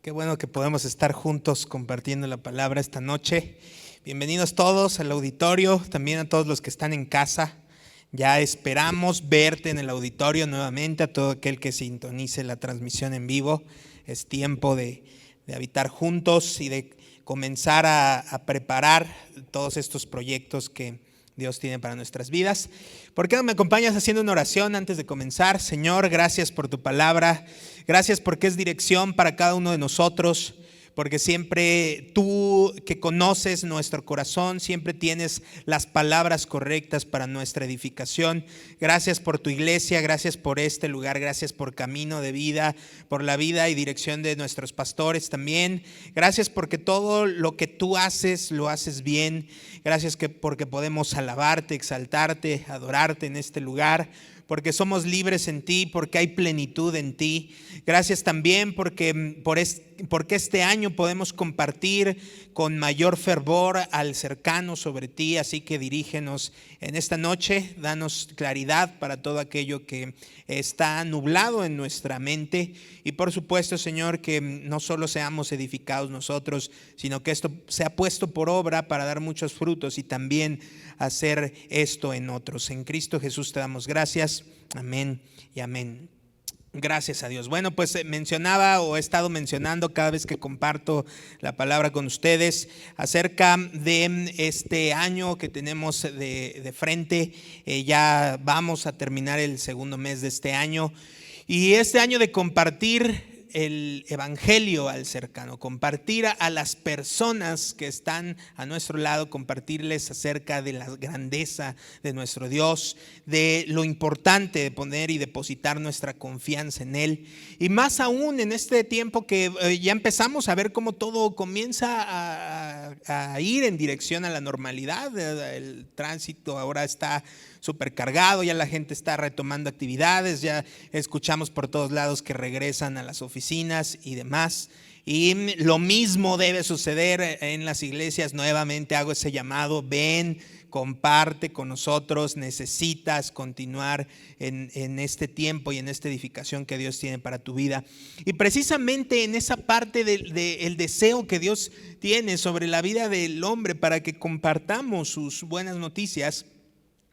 Qué bueno que podemos estar juntos compartiendo la palabra esta noche. Bienvenidos todos al auditorio, también a todos los que están en casa. Ya esperamos verte en el auditorio nuevamente, a todo aquel que sintonice la transmisión en vivo. Es tiempo de habitar juntos y de comenzar a preparar todos estos proyectos que Dios tiene para nuestras vidas. ¿Por qué no me acompañas haciendo una oración antes de comenzar? Señor, gracias por tu palabra. Gracias porque es dirección para cada uno de nosotros. Porque siempre tú que conoces nuestro corazón, siempre tienes las palabras correctas para nuestra edificación. Gracias por tu iglesia, gracias por este lugar, gracias por Camino de Vida, por la vida y dirección de nuestros pastores también. Gracias porque todo lo que tú haces, lo haces bien. Gracias porque podemos alabarte, exaltarte, adorarte en este lugar. Porque somos libres en ti, porque hay plenitud en ti. Gracias también porque este año podemos compartir con mayor fervor al cercano sobre ti. Así que dirígenos en esta noche, danos claridad para todo aquello que está nublado en nuestra mente. Y por supuesto, Señor, que no solo seamos edificados nosotros, sino que esto sea puesto por obra para dar muchos frutos y también hacer esto en otros. En Cristo Jesús te damos gracias. Amén y amén. Gracias a Dios. Bueno, pues mencionaba o he estado mencionando cada vez que comparto la palabra con ustedes acerca de este año que tenemos de frente. Ya vamos a terminar el segundo mes de este año. Y este año de compartir el evangelio al cercano, compartir a las personas que están a nuestro lado, compartirles acerca de la grandeza de nuestro Dios, de lo importante de poner y depositar nuestra confianza en Él. Y más aún en este tiempo que ya empezamos a ver cómo todo comienza a ir en dirección a la normalidad. El tránsito ahora está súper cargado, ya la gente está retomando actividades, ya escuchamos por todos lados que regresan a las oficinas y demás. Y lo mismo debe suceder en las iglesias. Nuevamente hago ese llamado: ven, comparte con nosotros. Necesitas continuar en este tiempo y en esta edificación que Dios tiene para tu vida. Y precisamente en esa parte del deseo que Dios tiene sobre la vida del hombre para que compartamos sus buenas noticias,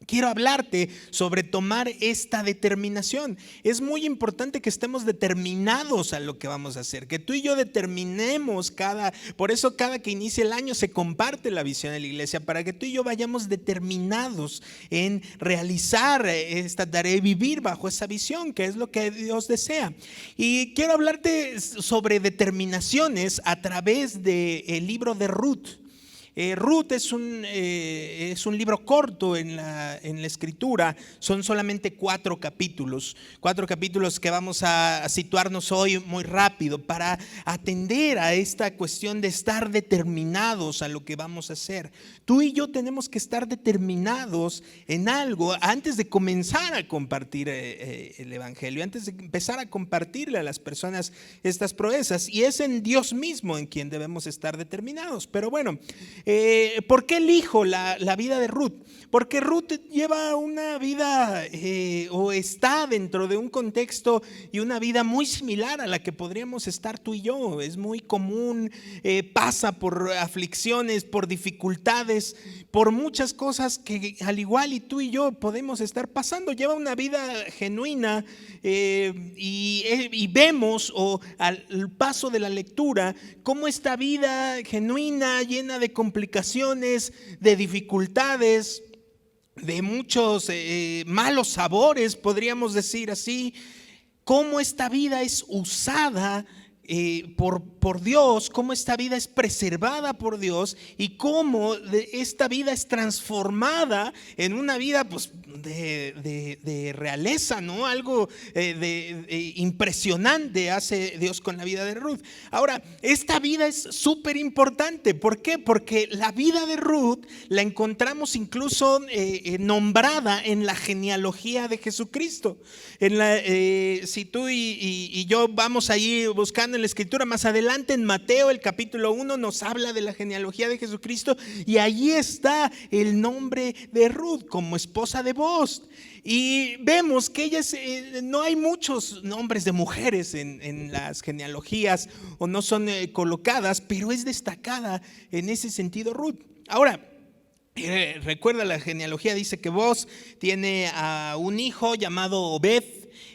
quiero hablarte sobre tomar esta determinación. Es muy importante que estemos determinados a lo que vamos a hacer, que tú y yo determinemos por eso cada que inicia el año se comparte la visión de la iglesia, para que tú y yo vayamos determinados en realizar esta tarea y vivir bajo esa visión, que es lo que Dios desea. Y quiero hablarte sobre determinaciones a través del libro de Ruth. Ruth es un libro corto en la escritura. Son solamente 4 capítulos que vamos a situarnos hoy muy rápido para atender a esta cuestión de estar determinados a lo que vamos a hacer. Tú y yo tenemos que estar determinados en algo antes de comenzar a compartir el evangelio, antes de empezar a compartirle a las personas estas proezas, y es en Dios mismo en quien debemos estar determinados. Pero bueno, ¿por qué elijo la vida de Ruth? Porque Ruth lleva una vida o está dentro de un contexto y una vida muy similar a la que podríamos estar tú y yo. Es muy común, pasa por aflicciones, por dificultades, por muchas cosas que al igual y tú y yo podemos estar pasando. Lleva una vida genuina y vemos al paso de la lectura cómo esta vida genuina, llena de complicaciones, de dificultades, de muchos malos sabores, podríamos decir así, cómo esta vida es usada por Dios, cómo esta vida es preservada por Dios y cómo esta vida es transformada en una vida pues de realeza, ¿no? Algo impresionante hace Dios con la vida de Ruth. Ahora, esta vida es súper importante. ¿Por qué? Porque la vida de Ruth la encontramos incluso nombrada en la genealogía de Jesucristo. Si tú y yo vamos ahí buscando en la escritura, más adelante en Mateo el capítulo 1 nos habla de la genealogía de Jesucristo, y allí está el nombre de Ruth como esposa de Boaz. Boaz. Y vemos que no hay muchos nombres de mujeres en las genealogías o no son colocadas, pero es destacada en ese sentido Ruth. Ahora, recuerda, la genealogía dice que Boaz tiene a un hijo llamado Obed,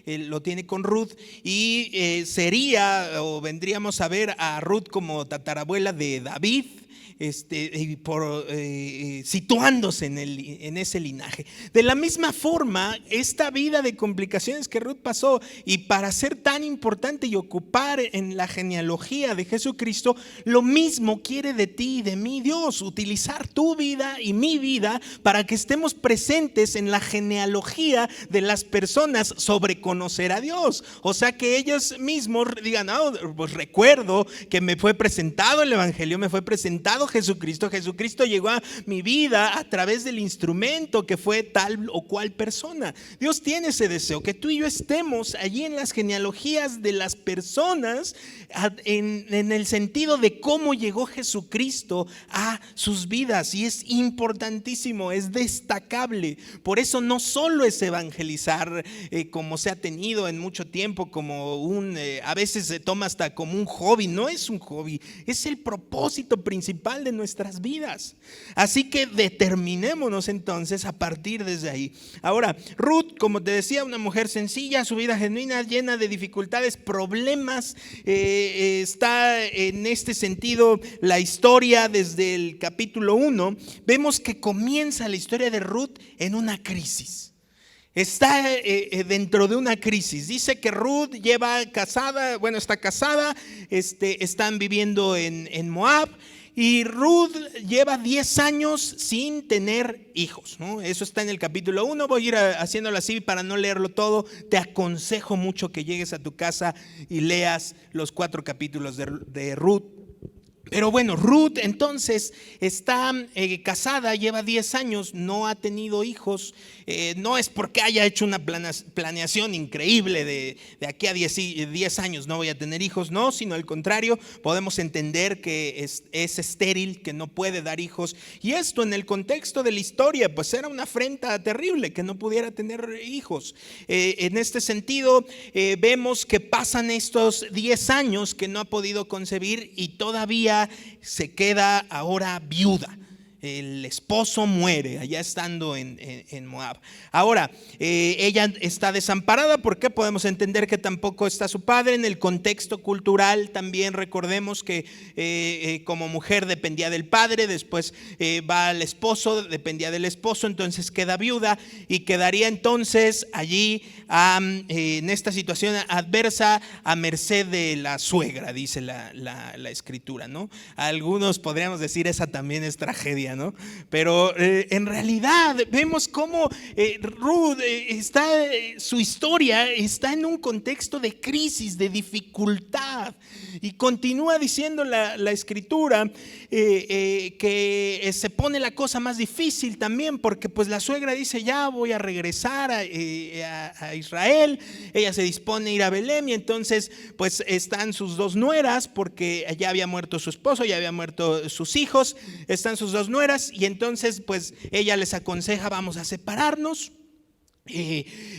lo tiene con Ruth, y vendríamos a ver a Ruth como tatarabuela de David, situándose en ese linaje. De la misma forma, esta vida de complicaciones que Ruth pasó, y para ser tan importante y ocupar en la genealogía de Jesucristo, lo mismo quiere de ti y de mí Dios, utilizar tu vida y mi vida para que estemos presentes en la genealogía de las personas sobre conocer a Dios. O sea, que ellos mismos digan, pues recuerdo que me fue presentado el evangelio, me fue presentado Jesucristo llegó a mi vida a través del instrumento que fue tal o cual persona. Dios tiene ese deseo, que tú y yo estemos allí en las genealogías de las personas, en el sentido de cómo llegó Jesucristo a sus vidas. Y es importantísimo, es destacable. Por eso no solo es evangelizar como se ha tenido en mucho tiempo, como a veces se toma hasta como un hobby. No es un hobby, es el propósito principal de nuestras vidas. Así que determinémonos entonces a partir desde ahí. Ahora, Ruth, como te decía, una mujer sencilla, su vida genuina, llena de dificultades, problemas. Está en este sentido la historia desde el capítulo 1. Vemos que comienza la historia de Ruth en una crisis. Está dentro de una crisis. Dice que Ruth está casada, están viviendo en Moab. Y Ruth lleva 10 años sin tener hijos, ¿no? Eso está en el capítulo 1. Voy a ir haciéndolo así para no leerlo todo. Te aconsejo mucho que llegues a tu casa y leas los 4 capítulos de Ruth. Pero bueno, Ruth entonces está casada, lleva 10 años, no ha tenido hijos. No es porque haya hecho una planeación increíble de aquí a 10 años no voy a tener hijos, no, sino al contrario, podemos entender que es estéril, que no puede dar hijos. Y esto en el contexto de la historia, pues era una afrenta terrible que no pudiera tener hijos. En este sentido, vemos que pasan estos 10 años que no ha podido concebir y todavía se queda ahora viuda. El esposo muere allá estando en Moab. Ahora, ella está desamparada. ¿Por qué? Podemos entender que tampoco está su padre. En el contexto cultural también recordemos que como mujer dependía del padre, después va al esposo, dependía del esposo, entonces queda viuda y quedaría entonces allí en esta situación adversa a merced de la suegra, dice la escritura, ¿no? Algunos podríamos decir esa también es tragedia, ¿no? Pero en realidad vemos cómo Ruth su historia está en un contexto de crisis, de dificultad, y continúa diciendo la escritura que se pone la cosa más difícil también, porque pues la suegra dice ya voy a regresar a Israel. Ella se dispone a ir a Belén y entonces pues están sus 2 nueras, porque ya había muerto su esposo, ya había muerto sus hijos, están sus 2 nueras y entonces pues ella les aconseja vamos a separarnos.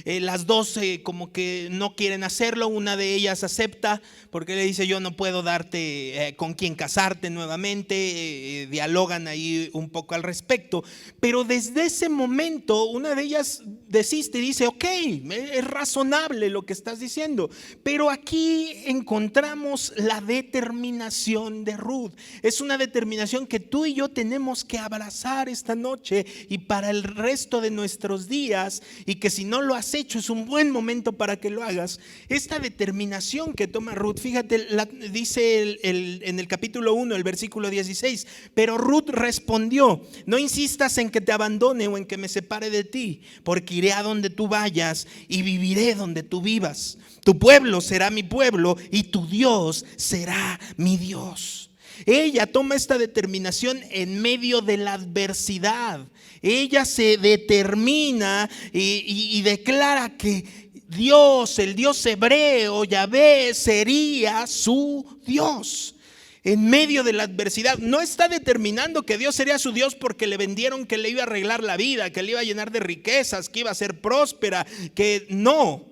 Las 2 como que no quieren hacerlo. Una de ellas acepta porque le dice yo no puedo darte con quién casarte nuevamente. Dialogan ahí un poco al respecto, pero desde ese momento una de ellas desiste y dice ok, es razonable lo que estás diciendo. Pero aquí encontramos la determinación de Ruth. Es una determinación que tú y yo tenemos que abrazar esta noche y para el resto de nuestros días, y que si no lo has hecho es un buen momento para que lo hagas. Esta determinación que toma Ruth, fíjate, dice en el capítulo 1, el versículo 16, pero Ruth respondió, no insistas en que te abandone o en que me separe de ti, porque iré a donde tú vayas y viviré donde tú vivas. Tu pueblo será mi pueblo y tu Dios será mi Dios. Ella toma esta determinación en medio de la adversidad. Ella se determina y declara que Dios, el Dios hebreo, Yahvé, sería su Dios. En medio de la adversidad. No está determinando que Dios sería su Dios porque le vendieron que le iba a arreglar la vida, que le iba a llenar de riquezas, que iba a ser próspera, que no.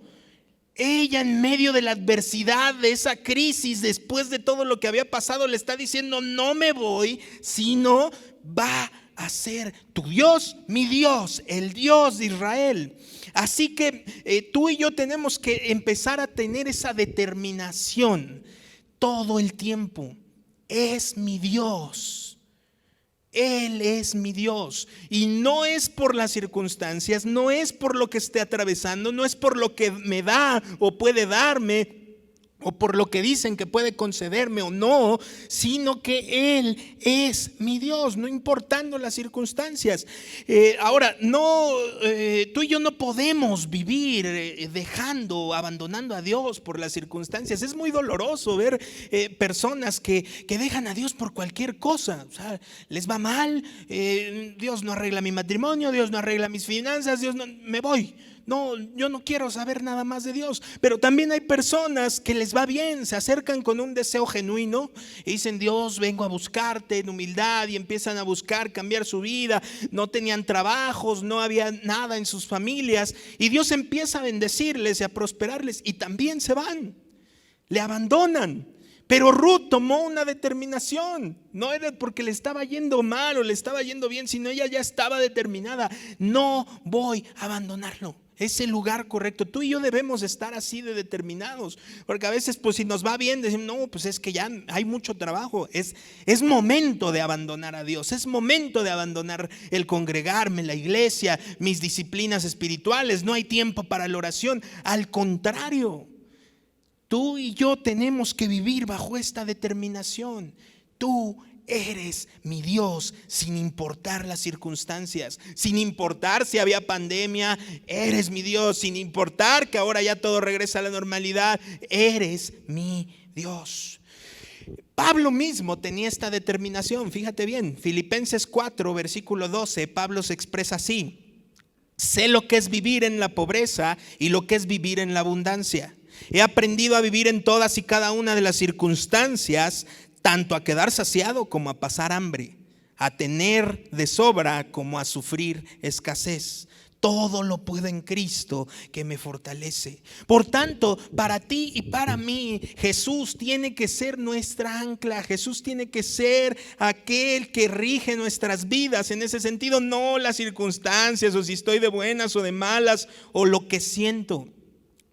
Ella en medio de la adversidad, de esa crisis, después de todo lo que había pasado, le está diciendo: no me voy, sino va a ser tu Dios, mi Dios, el Dios de Israel. Así que tú y yo tenemos que empezar a tener esa determinación todo el tiempo. Es mi Dios. Él es mi Dios. Y no es por las circunstancias, no es por lo que esté atravesando, no es por lo que me da o puede darme, o por lo que dicen que puede concederme o no, sino que Él es mi Dios, no importando las circunstancias. Ahora, tú y yo no podemos vivir abandonando a Dios por las circunstancias. Es muy doloroso ver personas que dejan a Dios por cualquier cosa. O sea, les va mal, Dios no arregla mi matrimonio, Dios no arregla mis finanzas, me voy. No, yo no quiero saber nada más de Dios. Pero también hay personas que les va bien, se acercan con un deseo genuino y dicen: Dios, vengo a buscarte en humildad, y empiezan a buscar cambiar su vida. No tenían trabajos, no había nada en sus familias, y Dios empieza a bendecirles y a prosperarles, y también se van, le abandonan. Pero Ruth tomó una determinación. No era porque le estaba yendo mal o le estaba yendo bien, sino ella ya estaba determinada: no voy a abandonarlo. Es el lugar correcto. Tú y yo debemos estar así de determinados, porque a veces pues si nos va bien decimos: no, pues es que ya hay mucho trabajo. Es momento de abandonar a Dios. Es momento de abandonar el congregarme, la iglesia, mis disciplinas espirituales. No hay tiempo para la oración. Al contrario, tú y yo tenemos que vivir bajo esta determinación. Tú eres mi Dios, sin importar las circunstancias, sin importar si había pandemia. Eres mi Dios, sin importar que ahora ya todo regresa a la normalidad. Eres mi Dios. Pablo mismo tenía esta determinación. Fíjate bien, Filipenses 4, versículo 12, Pablo se expresa así: sé lo que es vivir en la pobreza y lo que es vivir en la abundancia. He aprendido a vivir en todas y cada una de las circunstancias, tanto a quedar saciado como a pasar hambre, a tener de sobra como a sufrir escasez. Todo lo puedo en Cristo que me fortalece. Por tanto, para ti y para mí, Jesús tiene que ser nuestra ancla. Jesús tiene que ser aquel que rige nuestras vidas. En ese sentido, no las circunstancias, o si estoy de buenas o de malas, o lo que siento.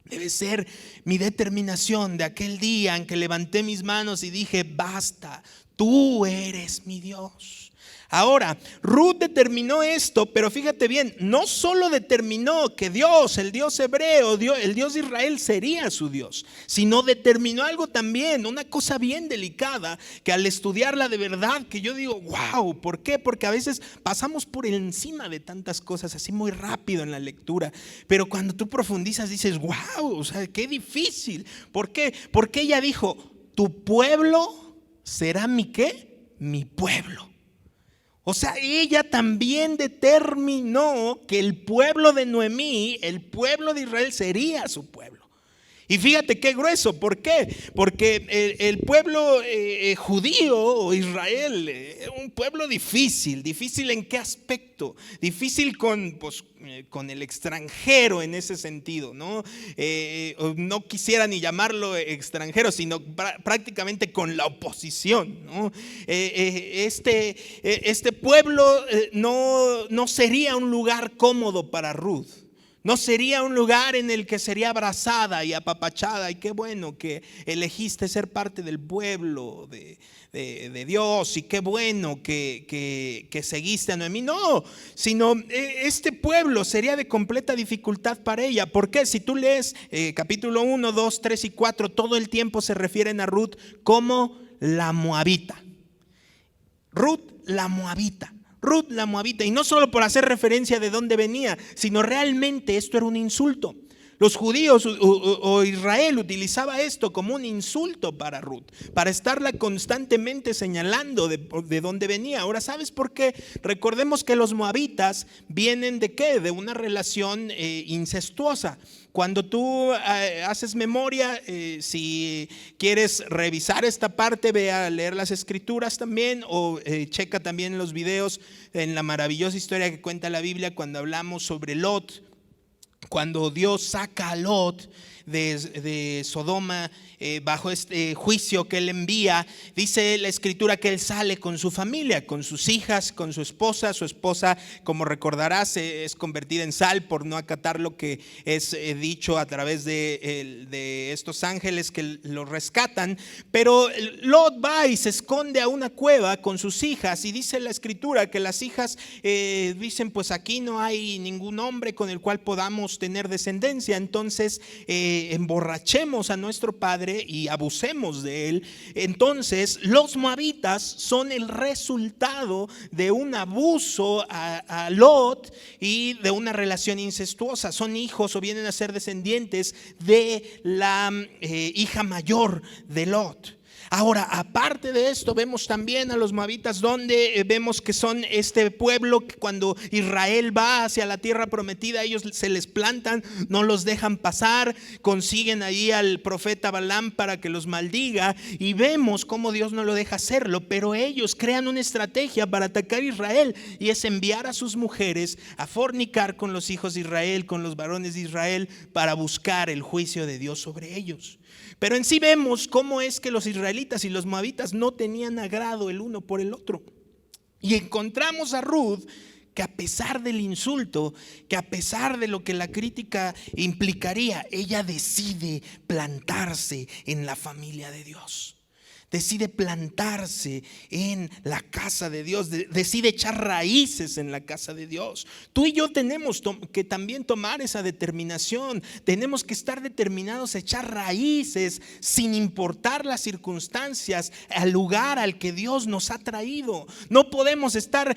Debe ser mi determinación de aquel día en que levanté mis manos y dije: basta, tú eres mi Dios. Ahora, Ruth determinó esto, pero fíjate bien, no solo determinó que Dios, el Dios hebreo, el Dios de Israel sería su Dios, sino determinó algo también, una cosa bien delicada, que al estudiarla de verdad, que yo digo: wow, ¿por qué? Porque a veces pasamos por encima de tantas cosas así muy rápido en la lectura, pero cuando tú profundizas dices: wow, o sea, qué difícil. ¿Por qué? Porque ella dijo: tu pueblo será mi ¿qué? Mi pueblo. O sea, ella también determinó que el pueblo de Noemí, el pueblo de Israel, sería su pueblo. Y fíjate qué grueso. ¿Por qué? Porque el pueblo judío o Israel era un pueblo difícil. ¿Difícil en qué aspecto? Difícil con el extranjero en ese sentido, ¿no? No quisiera ni llamarlo extranjero, sino prácticamente con la oposición, ¿no? Este pueblo no sería un lugar cómodo para Ruth. No sería un lugar en el que sería abrazada y apapachada. Y qué bueno que elegiste ser parte del pueblo de Dios. Y qué bueno que seguiste a Noemí. No, sino este pueblo sería de completa dificultad para ella. ¿Por qué? Si tú lees capítulo 1, 2, 3 y 4, todo el tiempo se refieren a Ruth como la moabita. Ruth la moabita. Ruth la moabita, y no solo por hacer referencia de dónde venía, sino realmente esto era un insulto. Los judíos o Israel utilizaba esto como un insulto para Ruth, para estarla constantemente señalando de dónde venía. Ahora, ¿sabes por qué? Recordemos que los moabitas vienen ¿de qué? De una relación incestuosa. Cuando tú haces memoria, si quieres revisar esta parte, ve a leer las escrituras también, o checa también los videos en la maravillosa historia que cuenta la Biblia cuando hablamos sobre Lot. Cuando Dios saca a Lot de Sodoma bajo este juicio que él envía, dice la escritura que él sale con su familia, con sus hijas, con su esposa. Su esposa, como recordarás, es convertida en sal por no acatar lo que es dicho a través de estos ángeles que lo rescatan. Pero Lot va y se esconde a una cueva con sus hijas, y dice la escritura que las hijas dicen: pues aquí no hay ningún hombre con el cual podamos tener descendencia, entonces emborrachemos a nuestro padre y abusemos de él. Entonces los moabitas son el resultado de un abuso a Lot y de una relación incestuosa. Son hijos o vienen a ser descendientes de la hija mayor de Lot. Ahora, aparte de esto, vemos también a los moabitas, donde vemos que son este pueblo que cuando Israel va hacia la tierra prometida, ellos se les plantan, no los dejan pasar, consiguen ahí al profeta Balaam para que los maldiga, y vemos cómo Dios no lo deja hacerlo, pero ellos crean una estrategia para atacar a Israel, y es enviar a sus mujeres a fornicar con los hijos de Israel, con los varones de Israel, para buscar el juicio de Dios sobre ellos. Pero en sí vemos cómo es que los israelitas y los moabitas no tenían agrado el uno por el otro. Y encontramos a Ruth, que a pesar del insulto, que a pesar de lo que la crítica implicaría, ella decide plantarse en la familia de Dios. Decide plantarse en la casa de Dios, decide echar raíces en la casa de Dios. Tú y yo tenemos que también tomar esa determinación. Tenemos que estar determinados a echar raíces sin importar las circunstancias al lugar al que Dios nos ha traído. No podemos estar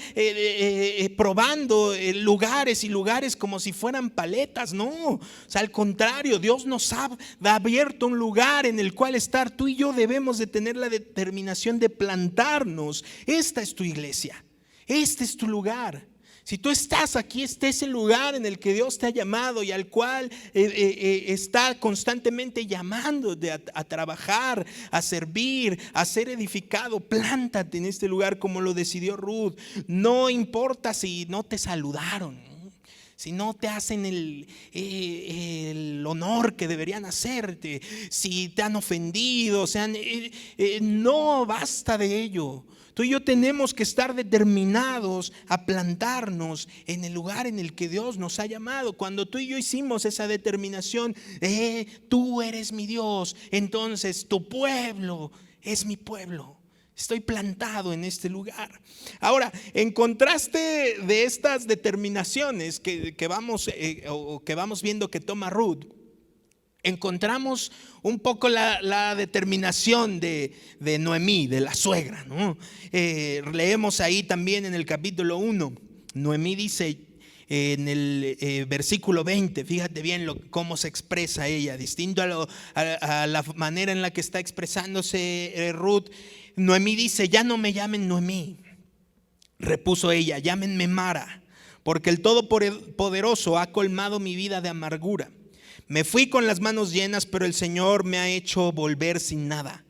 probando lugares y lugares como si fueran paletas, no. O sea, al contrario, Dios nos ha abierto un lugar en el cual estar. Tú y yo debemos de tener la determinación de plantarnos. Esta es tu iglesia, este es tu lugar. Si tú estás aquí, este es el lugar en el que Dios te ha llamado y al cual está constantemente llamándote a trabajar, a servir, a ser edificado. Plántate en este lugar como lo decidió Ruth. No importa si no te saludaron, si no te hacen el honor que deberían hacerte, si te han ofendido, no basta de ello. Tú y yo tenemos que estar determinados a plantarnos en el lugar en el que Dios nos ha llamado. Cuando tú y yo hicimos esa determinación, tú eres mi Dios, entonces tu pueblo es mi pueblo. Estoy plantado en este lugar. Ahora, en contraste de estas determinaciones que vamos viendo que toma Ruth, encontramos un poco la determinación de Noemí, de la suegra, ¿no? Leemos ahí también en el capítulo 1. Noemí dice en el versículo 20, fíjate bien cómo se expresa ella, distinto a la manera en la que está expresándose Ruth. Noemí dice: ya no me llamen Noemí, repuso ella, llámenme Mara, porque el Todopoderoso ha colmado mi vida de amargura. Me fui con las manos llenas, pero el Señor me ha hecho volver sin nada.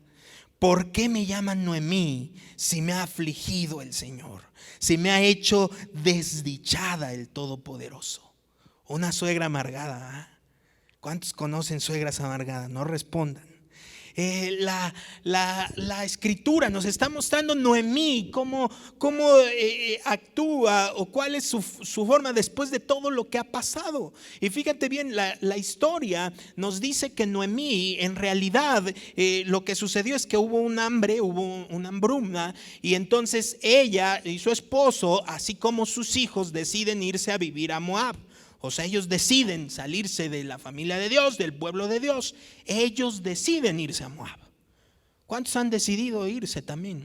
¿Por qué me llaman Noemí si me ha afligido el Señor? Si me ha hecho desdichada el Todopoderoso. Una suegra amargada, ¿eh? ¿Cuántos conocen suegras amargadas? No respondan. La escritura nos está mostrando Noemí cómo actúa o cuál es su forma después de todo lo que ha pasado. Y fíjate bien, la historia nos dice que Noemí, en realidad, lo que sucedió es que hubo un hambre, hubo una hambruna, y entonces ella y su esposo, así como sus hijos, deciden irse a vivir a Moab. O sea, ellos deciden salirse de la familia de Dios, del pueblo de Dios. Ellos deciden irse a Moab. ¿Cuántos han decidido irse también?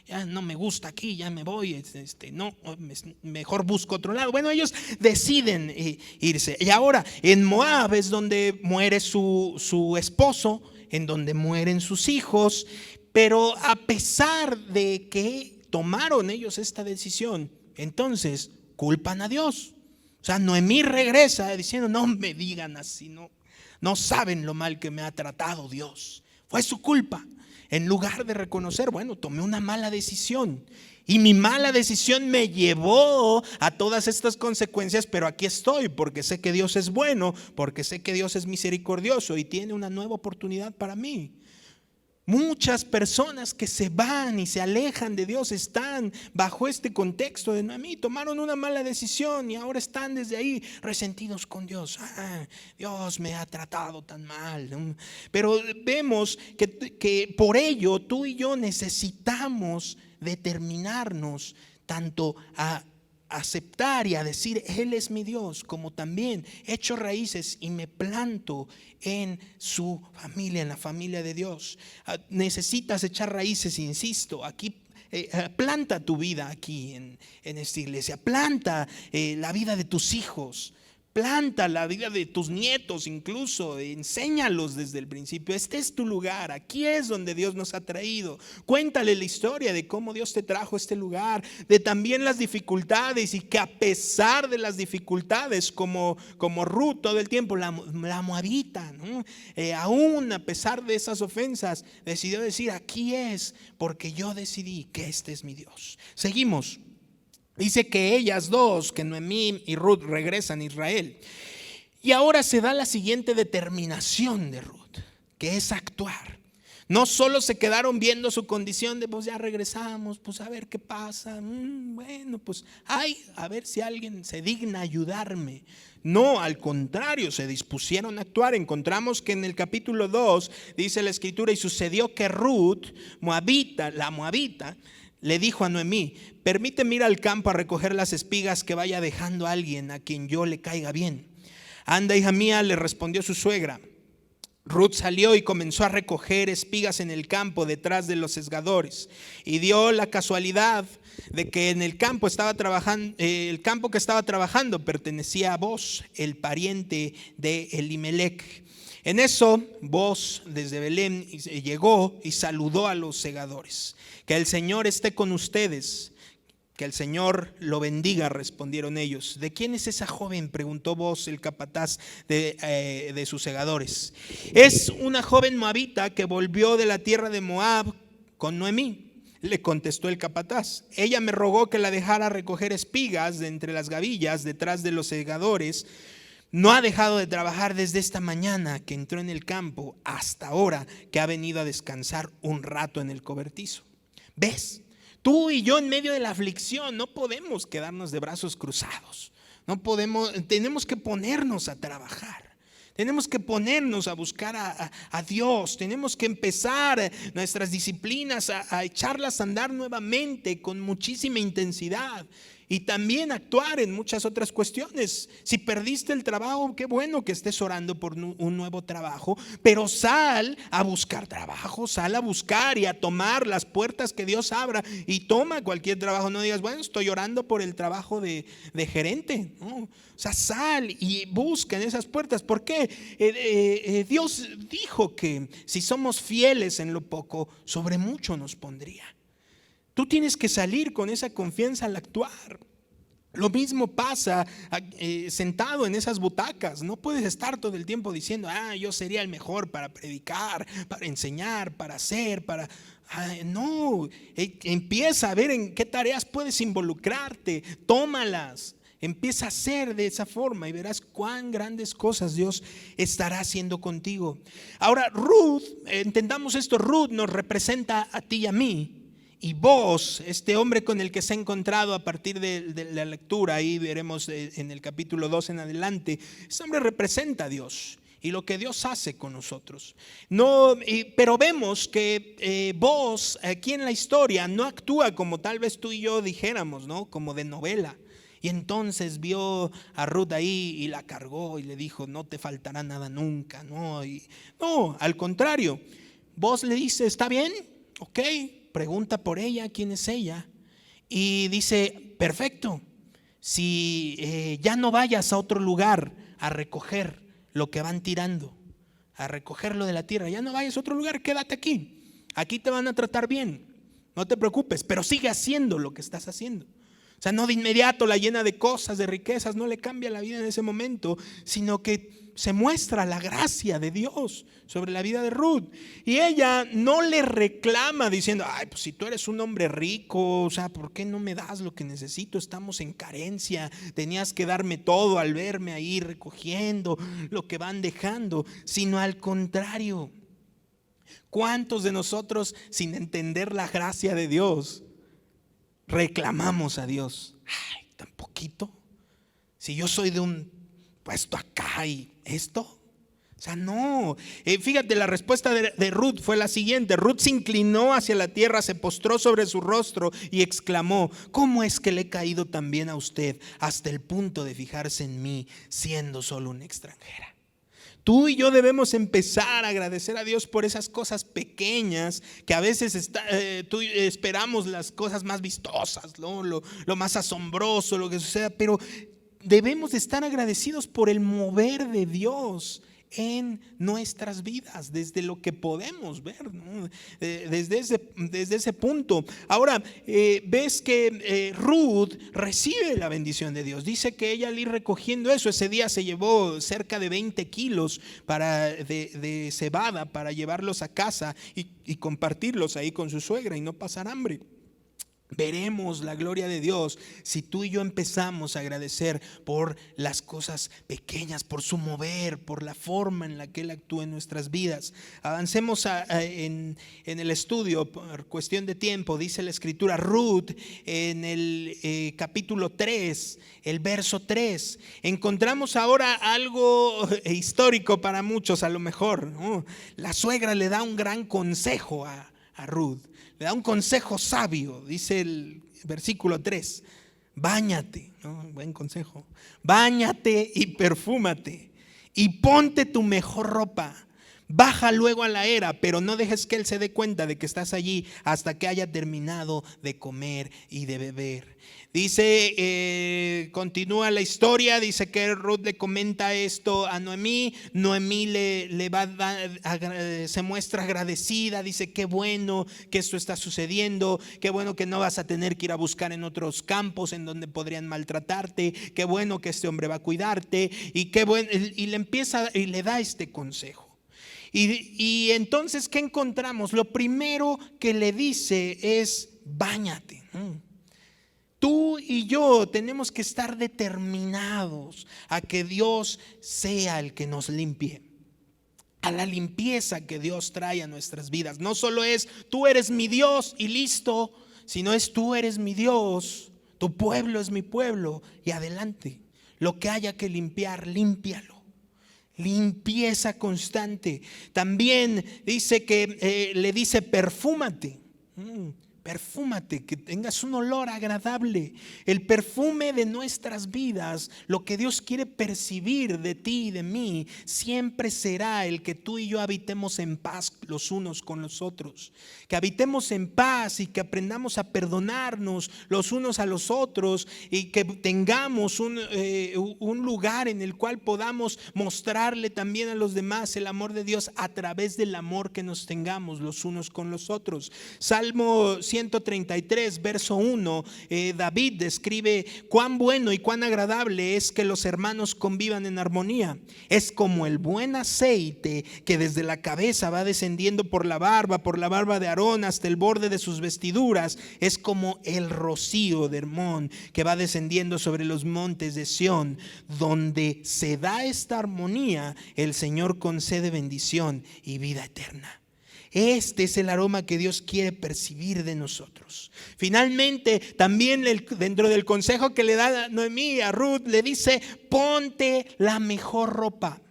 Ya no me gusta aquí, ya me voy, no, mejor busco otro lado. Bueno, ellos deciden irse. Y ahora en Moab es donde muere su esposo, en donde mueren sus hijos. Pero a pesar de que tomaron ellos esta decisión, entonces culpan a Dios. O sea, Noemí regresa diciendo, no me digan así, no saben lo mal que me ha tratado Dios. Fue su culpa. En lugar de reconocer, bueno, tomé una mala decisión y mi mala decisión me llevó a todas estas consecuencias, pero aquí estoy porque sé que Dios es bueno, porque sé que Dios es misericordioso y tiene una nueva oportunidad para mí. Muchas personas que se van y se alejan de Dios están bajo este contexto de Noemí. Tomaron una mala decisión y ahora están desde ahí resentidos con Dios. Dios me ha tratado tan mal. Pero vemos que por ello tú y yo necesitamos determinarnos tanto a aceptar y a decir Él es mi Dios, como también echo raíces y me planto en su familia, en la familia de Dios. Necesitas echar raíces, insisto, aquí planta tu vida aquí en esta iglesia, planta la vida de tus hijos, planta la vida de tus nietos incluso, enséñalos desde el principio. Este es tu lugar, aquí es donde Dios nos ha traído. Cuéntale la historia de cómo Dios te trajo a este lugar, de también las dificultades y que a pesar de las dificultades, como Ruth todo el tiempo, la moabita, ¿no? Aún a pesar de esas ofensas, decidió decir, aquí es porque yo decidí que este es mi Dios. Seguimos. Dice que ellas dos, que Noemí y Ruth, regresan a Israel. Y ahora se da la siguiente determinación de Ruth, que es actuar. No solo se quedaron viendo su condición de pues ya regresamos, pues a ver qué pasa. Bueno, pues a ver si alguien se digna ayudarme. No, al contrario, se dispusieron a actuar. Encontramos que en el capítulo 2 dice la escritura, y sucedió que Ruth, la moabita, le dijo a Noemí, permíteme ir al campo a recoger las espigas que vaya dejando a alguien a quien yo le caiga bien. Anda, hija mía, le respondió su suegra. Ruth salió y comenzó a recoger espigas en el campo detrás de los sesgadores. Y dio la casualidad de que en el campo el campo que estaba trabajando pertenecía a Boz, el pariente de Elimelech. En eso, Boz desde Belén llegó y saludó a los segadores. Que el Señor esté con ustedes, que el Señor lo bendiga, respondieron ellos. ¿De quién es esa joven?, preguntó Boz, el capataz de sus segadores. Es una joven moabita que volvió de la tierra de Moab con Noemí, le contestó el capataz. Ella me rogó que la dejara recoger espigas de entre las gavillas detrás de los segadores. No ha dejado de trabajar desde esta mañana que entró en el campo hasta ahora que ha venido a descansar un rato en el cobertizo. ¿Ves? Tú y yo en medio de la aflicción no podemos quedarnos de brazos cruzados. Tenemos que ponernos a trabajar. Tenemos que ponernos a buscar a Dios. Tenemos que empezar nuestras disciplinas a echarlas a andar nuevamente con muchísima intensidad. Y también actuar en muchas otras cuestiones. Si perdiste el trabajo, qué bueno que estés orando por un nuevo trabajo, pero sal a buscar trabajo, sal a buscar y a tomar las puertas que Dios abra y toma cualquier trabajo. No digas, bueno, estoy orando por el trabajo de gerente. No, o sea, sal y busca en esas puertas. ¿Por qué? Dios dijo que si somos fieles en lo poco, sobre mucho nos pondría. Tú tienes que salir con esa confianza al actuar. Lo mismo pasa sentado en esas butacas. No puedes estar todo el tiempo diciendo, yo sería el mejor para predicar, para enseñar, para hacer, no, empieza a ver en qué tareas puedes involucrarte, tómalas. Empieza a hacer de esa forma y verás cuán grandes cosas Dios estará haciendo contigo. Ahora, Ruth, entendamos esto, Ruth nos representa a ti y a mí. Y vos, este hombre con el que se ha encontrado a partir de la lectura, ahí veremos en el capítulo 2 en adelante, este hombre representa a Dios y lo que Dios hace con nosotros. Pero vemos que vos aquí en la historia no actúa como tal vez tú y yo dijéramos, ¿no? Como de novela. Y entonces vio a Ruth ahí y la cargó y le dijo, no te faltará nada nunca. No, al contrario. Boaz le dice, ¿está bien? Ok, pregunta por ella, ¿quién es ella? Y dice, perfecto, si ya no vayas a otro lugar a recoger lo que van tirando, a recogerlo de la tierra, ya no vayas a otro lugar, quédate aquí te van a tratar bien, no te preocupes, pero sigue haciendo lo que estás haciendo. O sea, no de inmediato la llena de cosas, de riquezas, no le cambia la vida en ese momento, sino que se muestra la gracia de Dios sobre la vida de Ruth. Y ella no le reclama diciendo, ay, pues si tú eres un hombre rico, o sea, ¿por qué no me das lo que necesito? Estamos en carencia, tenías que darme todo al verme ahí recogiendo lo que van dejando, sino al contrario. ¿Cuántos de nosotros, sin entender la gracia de Dios, reclamamos a Dios? Ay, tan poquito. Si yo soy de un puesto acá y esto. O sea, no. Fíjate, la respuesta de Ruth fue la siguiente. Ruth se inclinó hacia la tierra, se postró sobre su rostro y exclamó, ¿cómo es que le he caído tan bien a usted hasta el punto de fijarse en mí siendo solo una extranjera? Tú y yo debemos empezar a agradecer a Dios por esas cosas pequeñas que a veces esperamos las cosas más vistosas, ¿no? Lo más asombroso, lo que suceda, pero debemos de estar agradecidos por el mover de Dios en nuestras vidas, desde lo que podemos ver, ¿no? Desde ese punto. Ahora, ves que Ruth recibe la bendición de Dios. Dice que ella al ir recogiendo eso, ese día se llevó cerca de 20 kilos de cebada para llevarlos a casa y compartirlos ahí con su suegra y no pasar hambre. Veremos la gloria de Dios si tú y yo empezamos a agradecer por las cosas pequeñas, por su mover, por la forma en la que Él actúa en nuestras vidas. Avancemos en el estudio por cuestión de tiempo. Dice la escritura, Ruth en el capítulo 3, el verso 3. Encontramos ahora algo histórico para muchos a lo mejor, ¿no? La suegra le da un gran consejo a Ruth. Le da un consejo sabio, dice el versículo 3, báñate, ¿no? Buen consejo, báñate y perfúmate y ponte tu mejor ropa, baja luego a la era, pero no dejes que él se dé cuenta de que estás allí hasta que haya terminado de comer y de beber. Dice, continúa la historia, dice que Ruth le comenta esto a Noemí. Noemí le va a dar, se muestra agradecida, dice qué bueno que esto está sucediendo, qué bueno que no vas a tener que ir a buscar en otros campos en donde podrían maltratarte, qué bueno que este hombre va a cuidarte y qué bueno, y le empieza y le da este consejo. Y entonces, ¿qué encontramos? Lo primero que le dice es báñate. Tú y yo tenemos que estar determinados a que Dios sea el que nos limpie, a la limpieza que Dios trae a nuestras vidas. No solo es tú eres mi Dios y listo, sino es tú eres mi Dios, tu pueblo es mi pueblo y adelante. Lo que haya que limpiar, límpialo. Limpieza constante. También dice que le dice perfúmate. Perfúmate, que tengas un olor agradable. El perfume de nuestras vidas, lo que Dios quiere percibir de ti y de mí, siempre será el que tú y yo habitemos en paz los unos con los otros. Que habitemos en paz y que aprendamos a perdonarnos los unos a los otros y que tengamos un lugar en el cual podamos mostrarle también a los demás el amor de Dios a través del amor que nos tengamos los unos con los otros. Salmo 133, verso 1, David describe cuán bueno y cuán agradable es que los hermanos convivan en armonía. Es como el buen aceite que desde la cabeza va descendiendo por la barba de Aarón hasta el borde de sus vestiduras. Es como el rocío de Hermón que va descendiendo sobre los montes de Sión. Donde se da esta armonía, el Señor concede bendición y vida eterna. Este es el aroma que Dios quiere percibir de nosotros. Finalmente, también dentro del consejo que le da Noemí a Ruth, le dice, ponte la mejor ropa.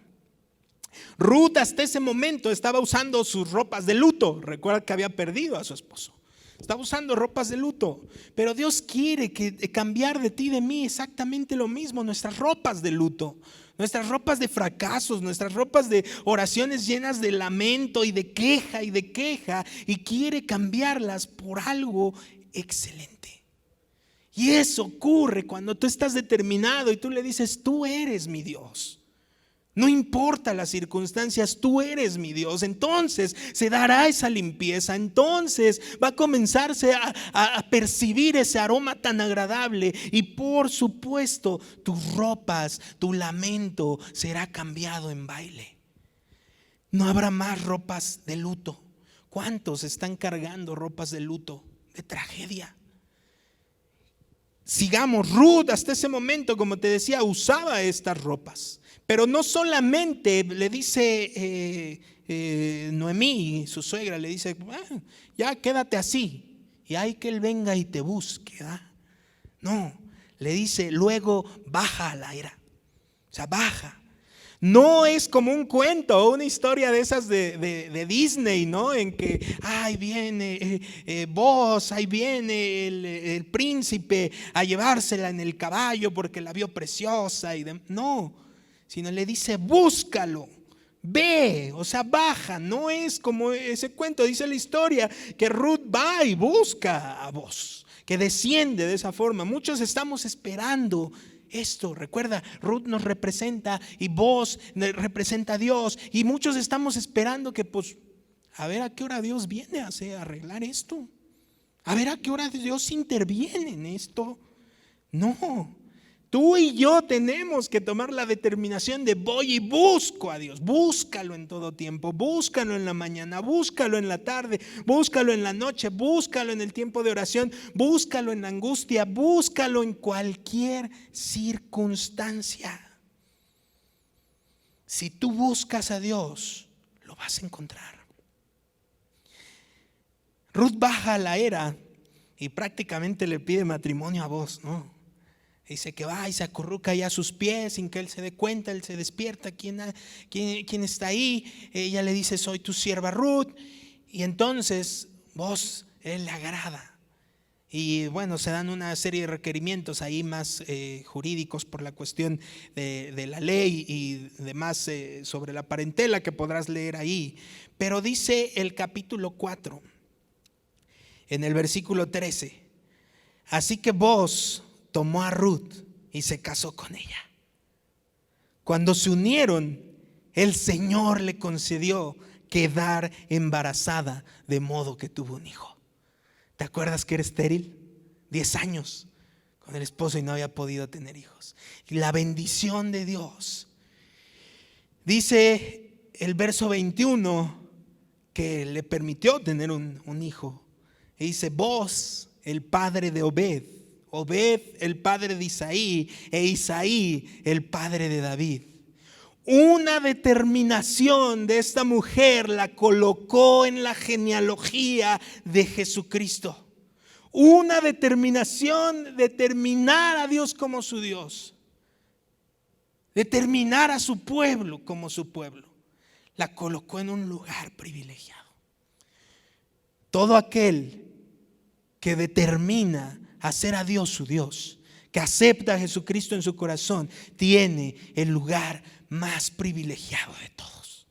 Ruth hasta ese momento estaba usando sus ropas de luto. Recuerda que había perdido a su esposo. Está usando ropas de luto. Pero Dios quiere cambiar de ti y de mí exactamente lo mismo, nuestras ropas de luto. Nuestras ropas de fracasos, nuestras ropas de oraciones llenas de lamento y de queja, y quiere cambiarlas por algo excelente. Y eso ocurre cuando tú estás determinado y tú le dices: tú eres mi Dios. No importa las circunstancias, tú eres mi Dios. Entonces se dará esa limpieza. Entonces va a comenzarse a percibir ese aroma tan agradable. Y por supuesto, tus ropas, tu lamento será cambiado en baile. No habrá más ropas de luto. ¿Cuántos están cargando ropas de luto, de tragedia? Sigamos. Ruth hasta ese momento, como te decía, usaba estas ropas. Pero no solamente le dice Noemí, su suegra, le dice: ya quédate así y hay que él venga y te busque. No, le dice: luego baja a la era. O sea, baja. No es como un cuento o una historia de esas de Disney, ¿no? En que ahí viene vos, ahí viene el príncipe a llevársela en el caballo porque la vio preciosa no. Sino le dice: búscalo, ve, o sea, baja. No es como ese cuento, dice la historia que Ruth va y busca a Boz, que desciende de esa forma. Muchos estamos esperando esto. Recuerda, Ruth nos representa y Boz representa a Dios, y muchos estamos esperando que a ver a qué hora Dios viene a arreglar esto, a ver a qué hora Dios interviene en esto. No. Tú y yo tenemos que tomar la determinación de: voy y busco a Dios. Búscalo en todo tiempo, búscalo en la mañana, búscalo en la tarde, búscalo en la noche, búscalo en el tiempo de oración, búscalo en la angustia, búscalo en cualquier circunstancia. Si tú buscas a Dios, lo vas a encontrar. Ruth baja a la era y prácticamente le pide matrimonio a Boz, ¿no? Dice que va y se acurruca ahí a sus pies sin que él se dé cuenta. Él se despierta: ¿Quién está ahí? Ella le dice: soy tu sierva Ruth. Y entonces Boz, él le agrada. Y bueno, se dan una serie de requerimientos ahí más jurídicos por la cuestión de la ley y demás sobre la parentela que podrás leer ahí. Pero dice el capítulo 4, en el versículo 13: así que Boz tomó a Ruth y se casó con ella. Cuando se unieron, el Señor le concedió quedar embarazada, de modo que tuvo un hijo. ¿Te acuerdas que era estéril? 10 años con el esposo y no había podido tener hijos. Y la bendición de Dios. Dice el verso 21 que le permitió tener un hijo. Y dice: Boz, el padre de Obed, el padre de Isaí, e Isaí, el padre de David. Una determinación de esta mujer la colocó en la genealogía de Jesucristo. Una determinación de terminar a Dios como su Dios, de terminar a su pueblo como su pueblo. La colocó en un lugar privilegiado. Todo aquel que determina hacer a Dios su Dios, que acepta a Jesucristo en su corazón, tiene el lugar más privilegiado de todos.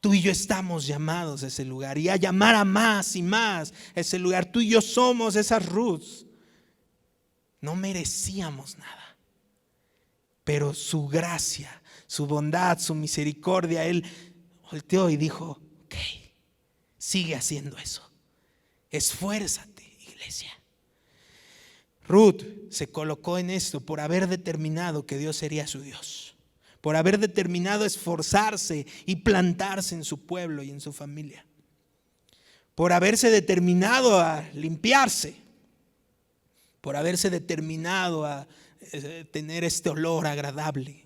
Tú y yo estamos llamados a ese lugar y a llamar a más y más a ese lugar. Tú y yo somos esas Ruths. No merecíamos nada, pero su gracia, su bondad, su misericordia, Él volteó y dijo: ok, sigue haciendo eso. Esfuérzate, iglesia. Ruth se colocó en esto por haber determinado que Dios sería su Dios, por haber determinado esforzarse y plantarse en su pueblo y en su familia, por haberse determinado a limpiarse, por haberse determinado a tener este olor agradable,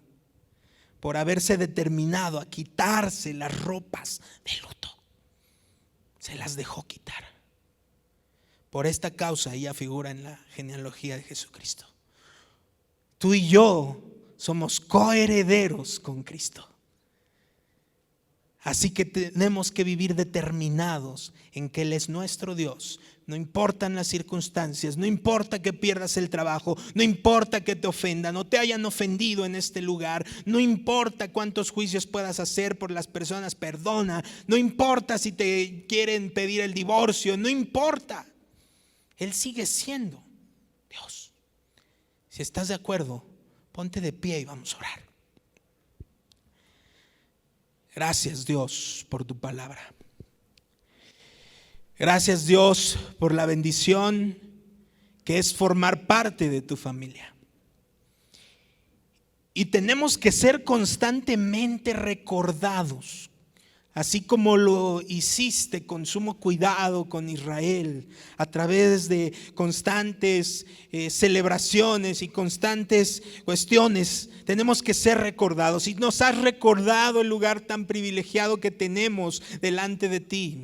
por haberse determinado a quitarse las ropas de luto. Se las dejó quitar. Por esta causa ella figura en la genealogía de Jesucristo. Tú y yo somos coherederos con Cristo. Así que tenemos que vivir determinados en que Él es nuestro Dios. No importan las circunstancias, no importa que pierdas el trabajo, no importa que te ofendan o te hayan ofendido en este lugar, no importa cuántos juicios puedas hacer por las personas, perdona, no importa si te quieren pedir el divorcio, no importa. Él sigue siendo Dios. Si estás de acuerdo, ponte de pie y vamos a orar. Gracias, Dios, por tu palabra. Gracias, Dios, por la bendición que es formar parte de tu familia. Y tenemos que ser constantemente recordados, así como lo hiciste con sumo cuidado con Israel, a través de constantes celebraciones y constantes cuestiones. Tenemos que ser recordados, y nos has recordado el lugar tan privilegiado que tenemos delante de ti.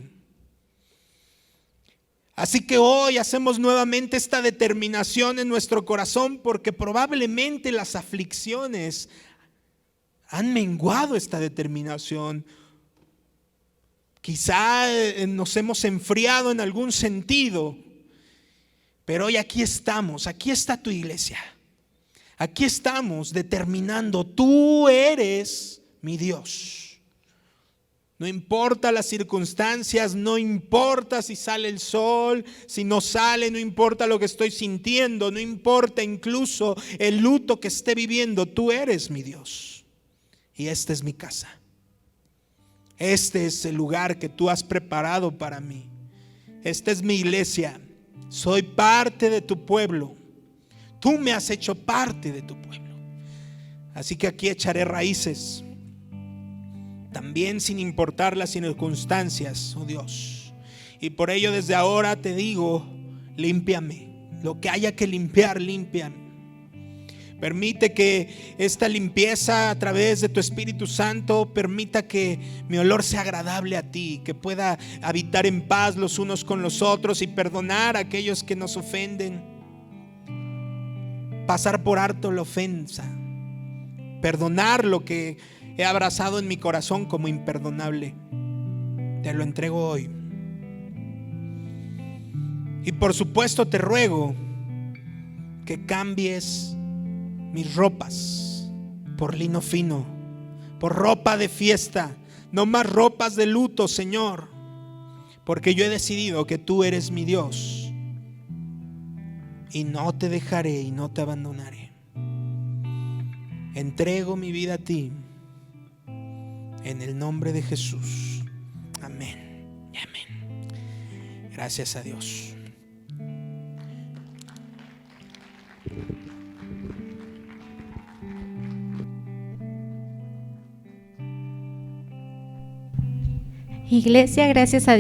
Así que hoy hacemos nuevamente esta determinación en nuestro corazón, porque probablemente las aflicciones han menguado esta determinación. Quizá nos hemos enfriado en algún sentido, pero hoy aquí estamos, aquí está tu iglesia. Aquí estamos determinando, tú eres mi Dios. No importa las circunstancias, no importa si sale el sol, si no sale, no importa lo que estoy sintiendo, no importa incluso el luto que esté viviendo, tú eres mi Dios. Y esta es mi casa. Este es el lugar que tú has preparado para mí. Esta es mi iglesia. Soy parte de tu pueblo. Tú me has hecho parte de tu pueblo. Así que aquí echaré raíces. También sin importar las circunstancias, oh Dios. Y por ello desde ahora te digo, límpiame. Lo que haya que limpiar, límpiame. Permite que esta limpieza a través de tu Espíritu Santo permita que mi olor sea agradable a ti, que pueda habitar en paz los unos con los otros y perdonar a aquellos que nos ofenden. Pasar por alto la ofensa, perdonar lo que he abrazado en mi corazón como imperdonable. Te lo entrego hoy. Y por supuesto te ruego que cambies mis ropas por lino fino, por ropa de fiesta, no más ropas de luto, Señor, porque yo he decidido que tú eres mi Dios y no te dejaré y no te abandonaré. Entrego mi vida a ti en el nombre de Jesús. Amén y amén. Gracias a Dios. Iglesia, gracias a Dios.